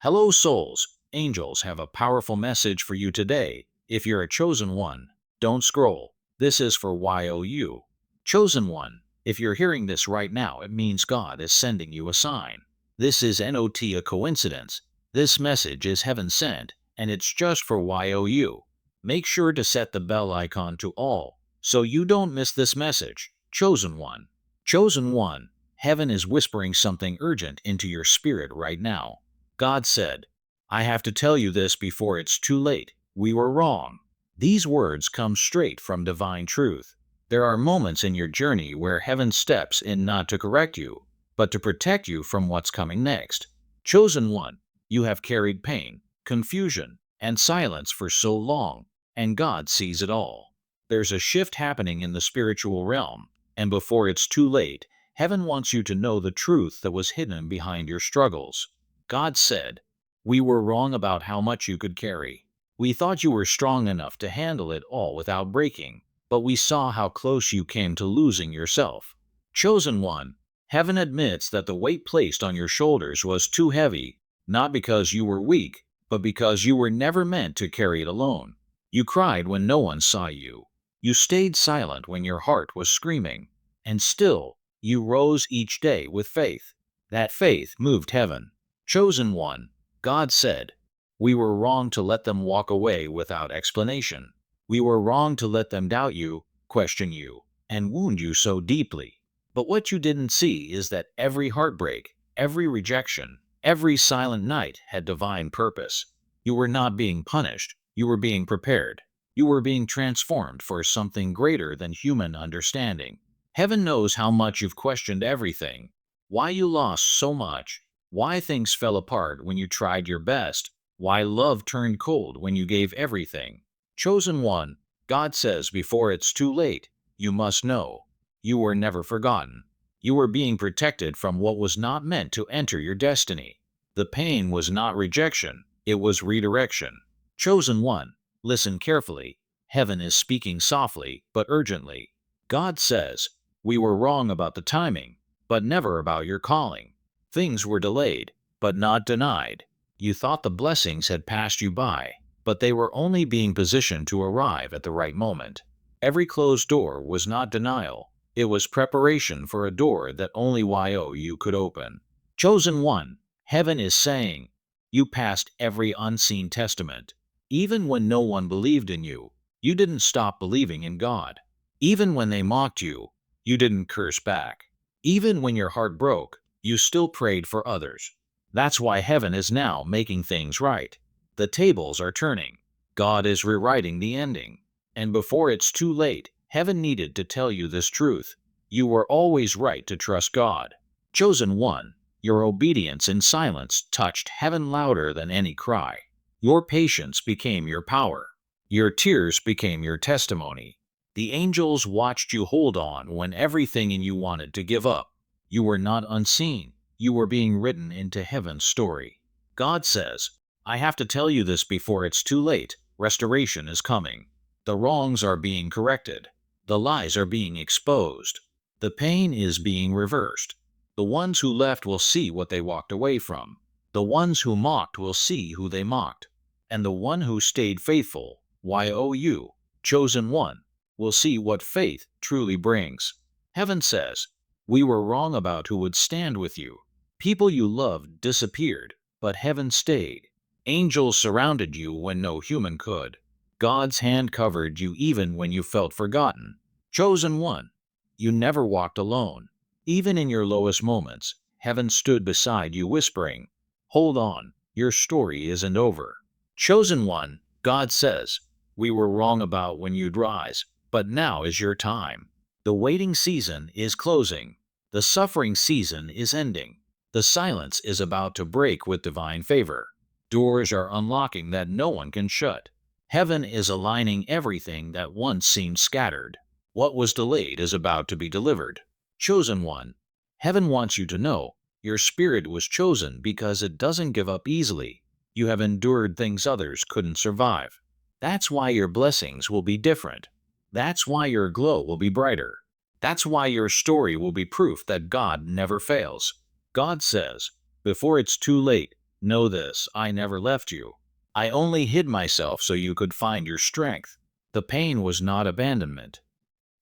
Hello, souls. Angels have a powerful message for you today. If you're a chosen one, don't scroll. This is for YOU. Chosen one. If you're hearing this right now, it means God is sending you a sign. This is not a coincidence. This message is heaven sent, and it's just for YOU. Make sure to set the bell icon to all, so you don't miss this message. Chosen one. Chosen one. Heaven is whispering something urgent into your spirit right now. God said, I have to tell you this before it's too late. We were wrong. These words come straight from divine truth. There are moments in your journey where heaven steps in not to correct you, but to protect you from what's coming next. Chosen one, you have carried pain, confusion, and silence for so long, and God sees it all. There's a shift happening in the spiritual realm, and before it's too late, heaven wants you to know the truth that was hidden behind your struggles. God said, we were wrong about how much you could carry. We thought you were strong enough to handle it all without breaking, but we saw how close you came to losing yourself. Chosen one, heaven admits that the weight placed on your shoulders was too heavy, not because you were weak, but because you were never meant to carry it alone. You cried when no one saw you. You stayed silent when your heart was screaming. And still, you rose each day with faith. That faith moved heaven. Chosen one, God said, we were wrong to let them walk away without explanation. We were wrong to let them doubt you, question you, and wound you so deeply. But what you didn't see is that every heartbreak, every rejection, every silent night had divine purpose. You were not being punished, you were being prepared. You were being transformed for something greater than human understanding. Heaven knows how much you've questioned everything, why you lost so much, why things fell apart when you tried your best, why love turned cold when you gave everything. Chosen one, God says before it's too late, you must know. You were never forgotten. You were being protected from what was not meant to enter your destiny. The pain was not rejection, it was redirection. Chosen one, listen carefully. Heaven is speaking softly but urgently. God says, we were wrong about the timing, but never about your calling. Things were delayed, but not denied. You thought the blessings had passed you by, but they were only being positioned to arrive at the right moment. Every closed door was not denial. It was preparation for a door that only YOU could open. Chosen one, heaven is saying, you passed every unseen testament. Even when no one believed in you, you didn't stop believing in God. Even when they mocked you, you didn't curse back. Even when your heart broke, you still prayed for others. That's why heaven is now making things right. The tables are turning. God is rewriting the ending. And before it's too late, heaven needed to tell you this truth. You were always right to trust God. Chosen one, your obedience in silence touched heaven louder than any cry. Your patience became your power. Your tears became your testimony. The angels watched you hold on when everything in you wanted to give up. You were not unseen. You were being written into heaven's story. God says, I have to tell you this before it's too late. Restoration is coming. The wrongs are being corrected. The lies are being exposed. The pain is being reversed. The ones who left will see what they walked away from. The ones who mocked will see who they mocked. And the one who stayed faithful, YOU, chosen one, will see what faith truly brings. Heaven says, we were wrong about who would stand with you. People you loved disappeared, but heaven stayed. Angels surrounded you when no human could. God's hand covered you even when you felt forgotten. Chosen one, you never walked alone. Even in your lowest moments, heaven stood beside you whispering, hold on, your story isn't over. Chosen one, God says, we were wrong about when you'd rise, but now is your time. The waiting season is closing. The suffering season is ending. The silence is about to break with divine favor. Doors are unlocking that no one can shut. Heaven is aligning everything that once seemed scattered. What was delayed is about to be delivered. Chosen one, heaven wants you to know, your spirit was chosen because it doesn't give up easily. You have endured things others couldn't survive. That's why your blessings will be different. That's why your glow will be brighter. That's why your story will be proof that God never fails. God says, before it's too late, Know this, I never left you. I only hid myself so you could find your strength. The pain was not abandonment.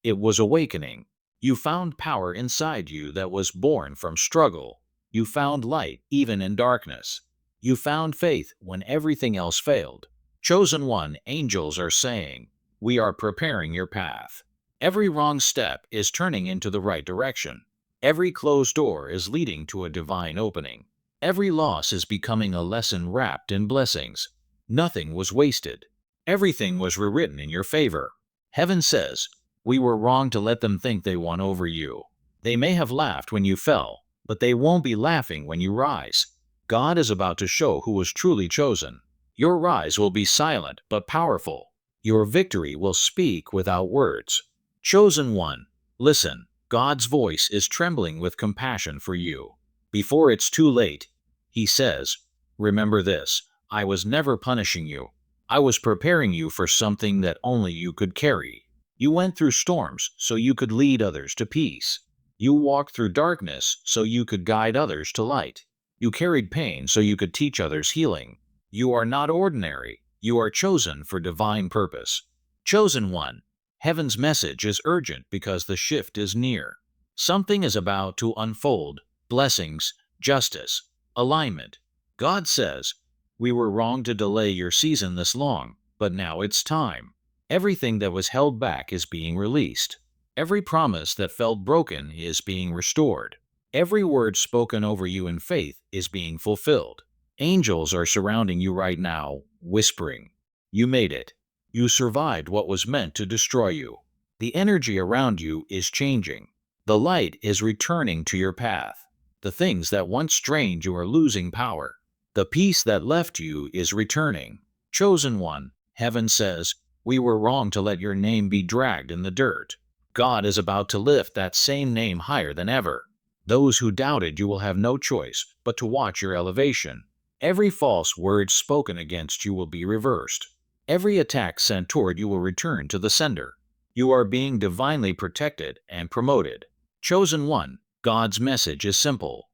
It was awakening. You found power inside you that was born from struggle. You found light even in darkness. You found faith when everything else failed. Chosen one, angels are saying, we are preparing your path. Every wrong step is turning into the right direction. Every closed door is leading to a divine opening. Every loss is becoming a lesson wrapped in blessings. Nothing was wasted. Everything was rewritten in your favor. Heaven says, we were wrong to let them think they won over you. They may have laughed when you fell, but they won't be laughing when you rise. God is about to show who was truly chosen. Your rise will be silent but powerful. Your victory will speak without words. Chosen one, listen, God's voice is trembling with compassion for you. Before it's too late, He says, remember this, I was never punishing you. I was preparing you for something that only you could carry. You went through storms so you could lead others to peace. You walked through darkness so you could guide others to light. You carried pain so you could teach others healing. You are not ordinary. You are chosen for divine purpose. Chosen one, heaven's message is urgent because the shift is near. Something is about to unfold. Blessings, justice, alignment. God says, we were wrong to delay your season this long, but now it's time. Everything that was held back is being released. Every promise that felt broken is being restored. Every word spoken over you in faith is being fulfilled. Angels are surrounding you right now, whispering, you made it. You survived what was meant to destroy you. The energy around you is changing. The light is returning to your path. The things that once drained you are losing power. The peace that left you is returning. Chosen one, heaven says, we were wrong to let your name be dragged in the dirt. God is about to lift that same name higher than ever. Those who doubted you will have no choice but to watch your elevation. Every false word spoken against you will be reversed. Every attack sent toward you will return to the sender. You are being divinely protected and promoted. Chosen one, God's message is simple.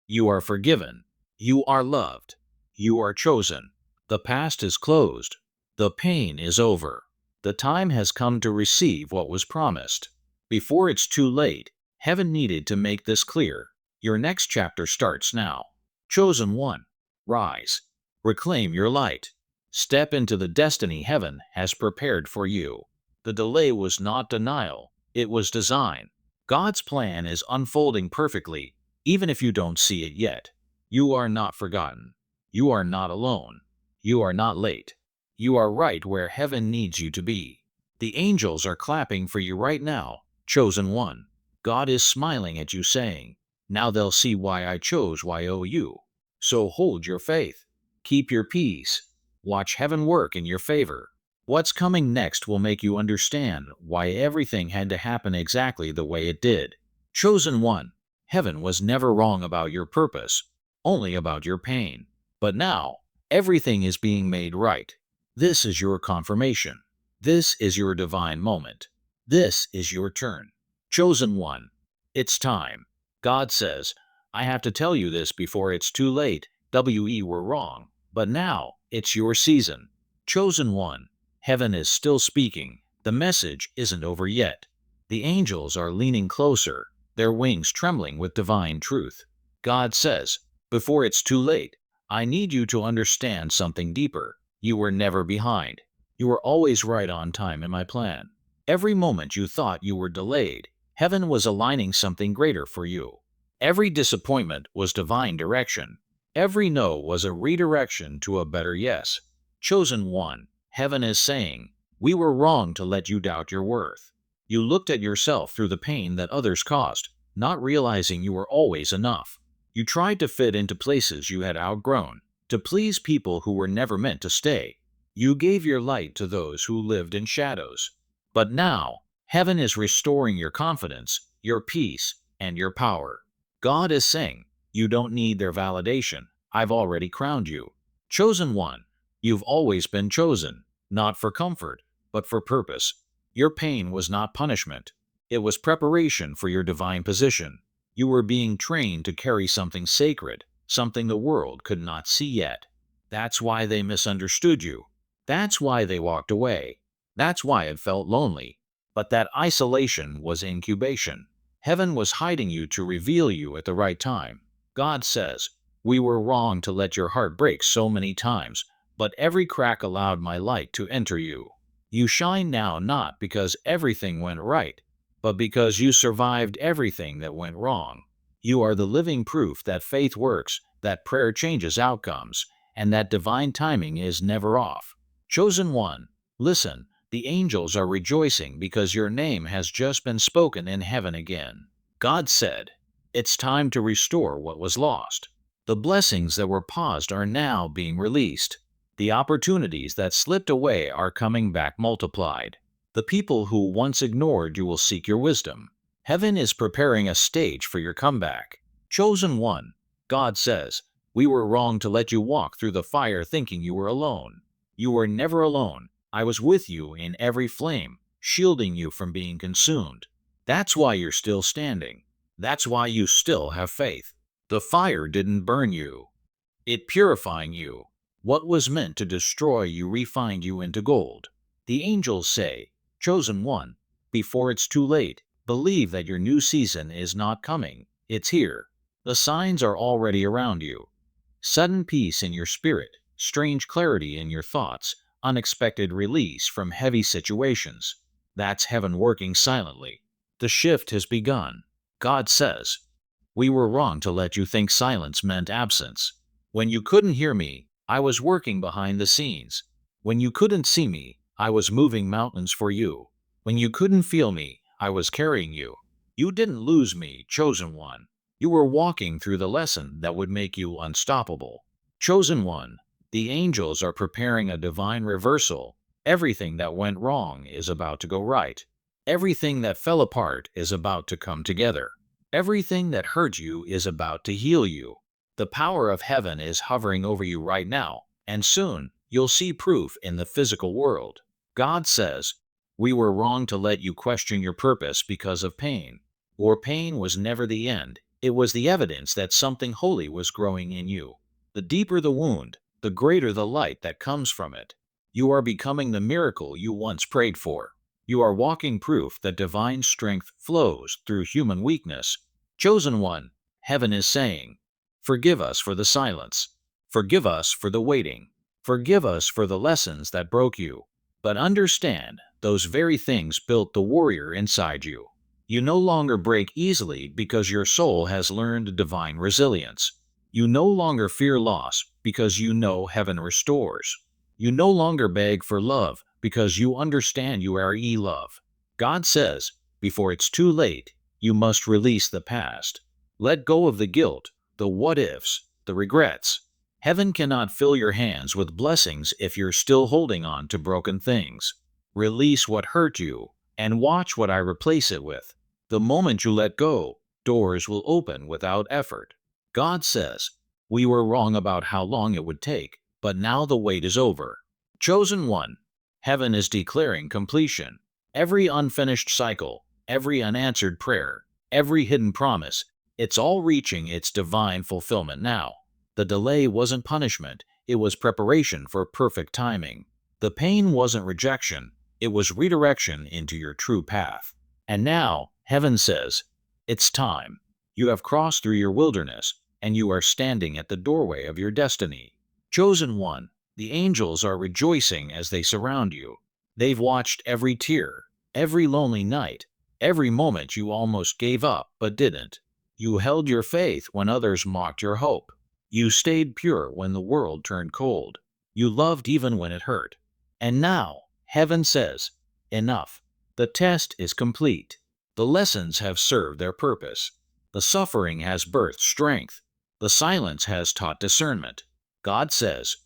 You are forgiven. You are loved. You are chosen. The past is closed. The pain is over. The time has come to receive what was promised. Before it's too late, heaven needed to make this clear. Your next chapter starts now. Chosen one, rise. Reclaim your light. Step into the destiny heaven has prepared for you. The delay was not denial, it was design. God's plan is unfolding perfectly, even if you don't see it yet. You are not forgotten. You are not alone. You are not late. You are right where heaven needs you to be. The angels are clapping for you right now, chosen one. God is smiling at you saying, now they'll see why I chose you. So hold your faith. Keep your peace. Watch heaven work in your favor. What's coming next will make you understand why everything had to happen exactly the way it did. Chosen one, heaven was never wrong about your purpose, only about your pain. But now, everything is being made right. This is your confirmation. This is your divine moment. This is your turn. Chosen one, it's time. God says, I have to tell you this before it's too late. We were wrong, but now it's your season. Chosen one, heaven is still speaking. The message isn't over yet. The angels are leaning closer, their wings trembling with divine truth. God says, before it's too late, I need you to understand something deeper. You were never behind. You were always right on time in my plan. Every moment you thought you were delayed, heaven was aligning something greater for you. Every disappointment was divine direction. Every no was a redirection to a better yes. Chosen one, heaven is saying, we were wrong to let you doubt your worth. You looked at yourself through the pain that others caused, not realizing you were always enough. You tried to fit into places you had outgrown, to please people who were never meant to stay. You gave your light to those who lived in shadows. But now, heaven is restoring your confidence, your peace, and your power. God is saying, you don't need their validation. I've already crowned you. Chosen one, you've always been chosen, not for comfort, but for purpose. Your pain was not punishment. It was preparation for your divine position. You were being trained to carry something sacred, something the world could not see yet. That's why they misunderstood you. That's why they walked away. That's why it felt lonely. But that isolation was incubation. Heaven was hiding you to reveal you at the right time. God says, "We were wrong to let your heart break so many times, but every crack allowed my light to enter you. You shine now not because everything went right, but because you survived everything that went wrong. You are the living proof that faith works, that prayer changes outcomes, and that divine timing is never off. Chosen one, listen, the angels are rejoicing because your name has just been spoken in heaven again. God said, it's time to restore what was lost. The blessings that were paused are now being released. The opportunities that slipped away are coming back multiplied. The people who once ignored you will seek your wisdom. Heaven is preparing a stage for your comeback. Chosen one, God says, we were wrong to let you walk through the fire thinking you were alone. You were never alone. I was with you in every flame, shielding you from being consumed. That's why you're still standing. That's why you still have faith. The fire didn't burn you. It purifying you. What was meant to destroy you refined you into gold. The angels say, chosen one, before it's too late, believe that your new season is not coming, it's here. The signs are already around you. Sudden peace in your spirit, strange clarity in your thoughts, unexpected release from heavy situations. That's heaven working silently. The shift has begun. God says, we were wrong to let you think silence meant absence. When you couldn't hear me, I was working behind the scenes. When you couldn't see me, I was moving mountains for you. When you couldn't feel me, I was carrying you. You didn't lose me, chosen one. You were walking through the lesson that would make you unstoppable. Chosen one, the angels are preparing a divine reversal. Everything that went wrong is about to go right. Everything that fell apart is about to come together. Everything that hurt you is about to heal you. The power of heaven is hovering over you right now, and soon you'll see proof in the physical world. God says, we were wrong to let you question your purpose because of pain. Or pain was never the end. It was the evidence that something holy was growing in you. The deeper the wound, the greater the light that comes from it. You are becoming the miracle you once prayed for. You are walking proof that divine strength flows through human weakness. Chosen one, heaven is saying, forgive us for the silence. Forgive us for the waiting. Forgive us for the lessons that broke you. But understand, those very things built the warrior inside you. You no longer break easily because your soul has learned divine resilience. You no longer fear loss because you know heaven restores. You no longer beg for love because you understand you are love. God says, before it's too late, you must release the past. Let go of the guilt, the what-ifs, the regrets. Heaven cannot fill your hands with blessings if you're still holding on to broken things. Release what hurt you, and watch what I replace it with. The moment you let go, doors will open without effort. God says, we were wrong about how long it would take, but now the wait is over. Chosen one, heaven is declaring completion. Every unfinished cycle, every unanswered prayer, every hidden promise, it's all reaching its divine fulfillment now. The delay wasn't punishment, it was preparation for perfect timing. The pain wasn't rejection, it was redirection into your true path. And now, heaven says, it's time. You have crossed through your wilderness, and you are standing at the doorway of your destiny. Chosen one, the angels are rejoicing as they surround you. They've watched every tear, every lonely night, every moment you almost gave up but didn't. You held your faith when others mocked your hope. You stayed pure when the world turned cold. You loved even when it hurt. And now, heaven says, enough. The test is complete. The lessons have served their purpose. The suffering has birthed strength. The silence has taught discernment. God says,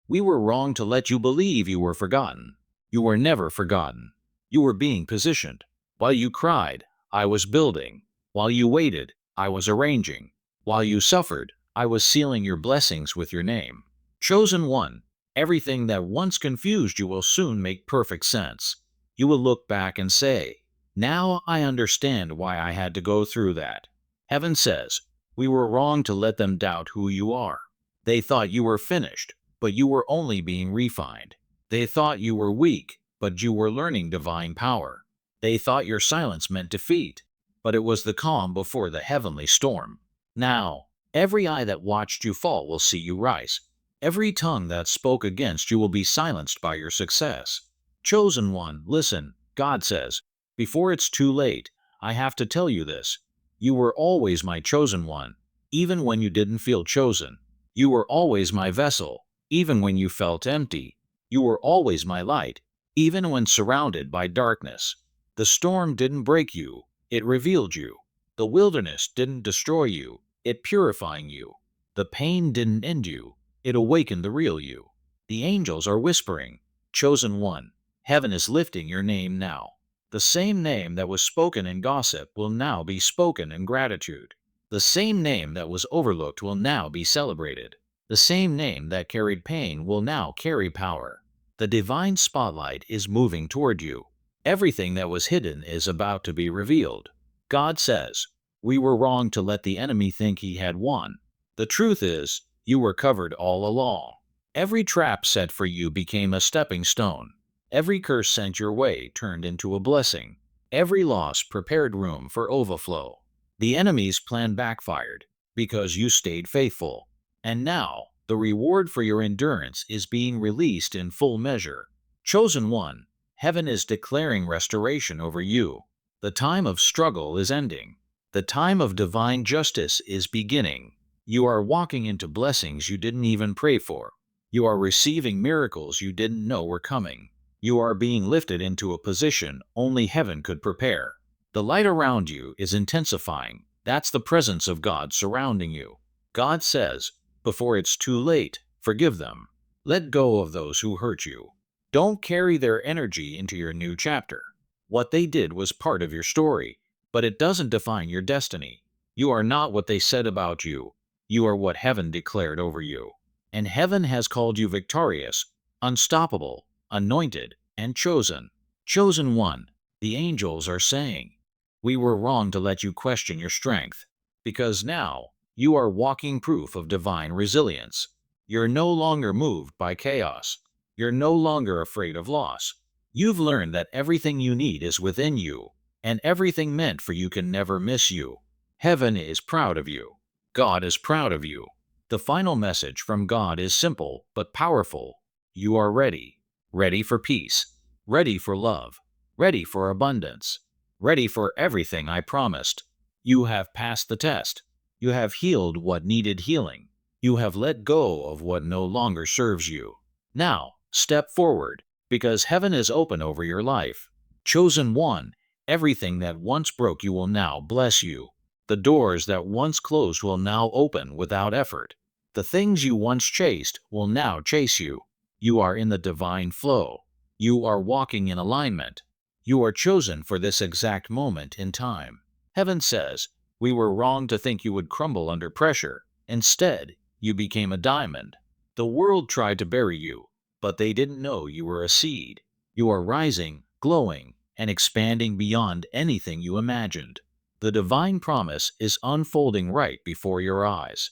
we were wrong to let you believe you were forgotten. You were never forgotten. You were being positioned. While you cried, I was building. While you waited, I was arranging. While you suffered, I was sealing your blessings with your name. Chosen one, everything that once confused you will soon make perfect sense. You will look back and say, now I understand why I had to go through that. Heaven says, We were wrong to let them doubt who you are. They thought you were finished, but you were only being refined. They thought you were weak, but you were learning divine power. They thought your silence meant defeat, but it was the calm before the heavenly storm. Now, every eye that watched you fall will see you rise. Every tongue that spoke against you will be silenced by your success. Chosen one, listen, God says, before it's too late, I have to tell you this. You were always my chosen one, even when you didn't feel chosen. You were always my vessel, even when you felt empty. You were always my light, even when surrounded by darkness. The storm didn't break you, it revealed you. The wilderness didn't destroy you, it purifying you. The pain didn't end you, it awakened the real you. The angels are whispering, chosen one. Heaven is lifting your name now. The same name that was spoken in gossip will now be spoken in gratitude. The same name that was overlooked will now be celebrated. The same name that carried pain will now carry power. The divine spotlight is moving toward you. Everything that was hidden is about to be revealed. God says, we were wrong to let the enemy think he had won. The truth is, you were covered all along. Every trap set for you became a stepping stone. Every curse sent your way turned into a blessing. Every loss prepared room for overflow. The enemy's plan backfired because you stayed faithful. And now, the reward for your endurance is being released in full measure. Chosen one, heaven is declaring restoration over you. The time of struggle is ending. The time of divine justice is beginning. You are walking into blessings you didn't even pray for. You are receiving miracles you didn't know were coming. You are being lifted into a position only heaven could prepare. The light around you is intensifying. That's the presence of God surrounding you. God says, before it's too late, forgive them. Let go of those who hurt you. Don't carry their energy into your new chapter. What they did was part of your story, but it doesn't define your destiny. You are not what they said about you. You are what heaven declared over you. And heaven has called you victorious, unstoppable, anointed, and chosen. Chosen one, the angels are saying, we were wrong to let you question your strength, because now you are walking proof of divine resilience. You're no longer moved by chaos. You're no longer afraid of loss. You've learned that everything you need is within you, and everything meant for you can never miss you. Heaven is proud of you. God is proud of you. The final message from God is simple but powerful. You are ready. Ready for peace. Ready for love. Ready for abundance. Ready for everything I promised. You have passed the test. You have healed what needed healing. You have let go of what no longer serves you. Now, step forward, because heaven is open over your life. Chosen one, everything that once broke you will now bless you. The doors that once closed will now open without effort. The things you once chased will now chase you. You are in the divine flow. You are walking in alignment. You are chosen for this exact moment in time. Heaven says, we were wrong to think you would crumble under pressure. Instead, you became a diamond. The world tried to bury you, but they didn't know you were a seed. You are rising, glowing, and expanding beyond anything you imagined. The divine promise is unfolding right before your eyes.